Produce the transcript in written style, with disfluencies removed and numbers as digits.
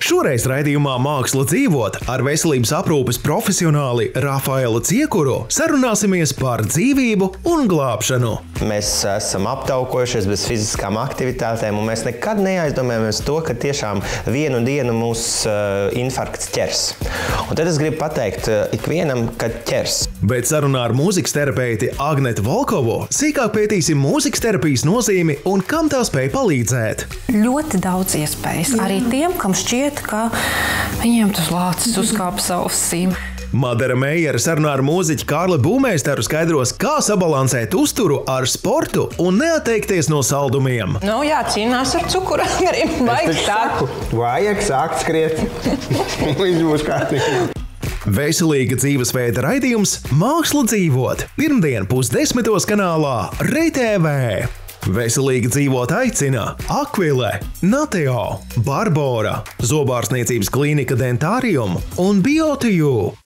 Šoreiz raidījumā Māksla dzīvot ar veselības aprūpes profesionāli Rafaelu Ciekuru sarunāsimies par dzīvību un glābšanu. Mēs esam aptaukojušies bez fiziskām aktivitātēm, un mēs nekad neaizdomājamies to, ka tiešām vienu dienu mūs infarkts ķers. Un tad es gribu pateikt ikvienam, kad ķers. Bet sarunā ar mūzikas terapeiti Agnetu Volkovu sīkāk pētīsim mūzikas terapijas nozīmi un kam tā spēj palīdzēt. Ļoti daudz iespējas. Arī tiem, kam šķiet, ka viņiem tas lācis uzkāpa ausīm. Madara Meijera sarunā ar mūziķi Kārli Būmeisteru skaidros, kā sabalansēt uzturu ar sportu un neatteikties no saldumiem. Jā, cīnās ar cukurāgariem. Vajag sākt skriet. Viss būs kārtībā. Veselīga dzīvesveida raidījums Māksla dzīvot. Pirmdien 9:30 kanālā RTV. Veselīgi dzīvot aicina Akvile, Nateo, Barbora, Zobārstniecības klīnika Dentārium un Biotu.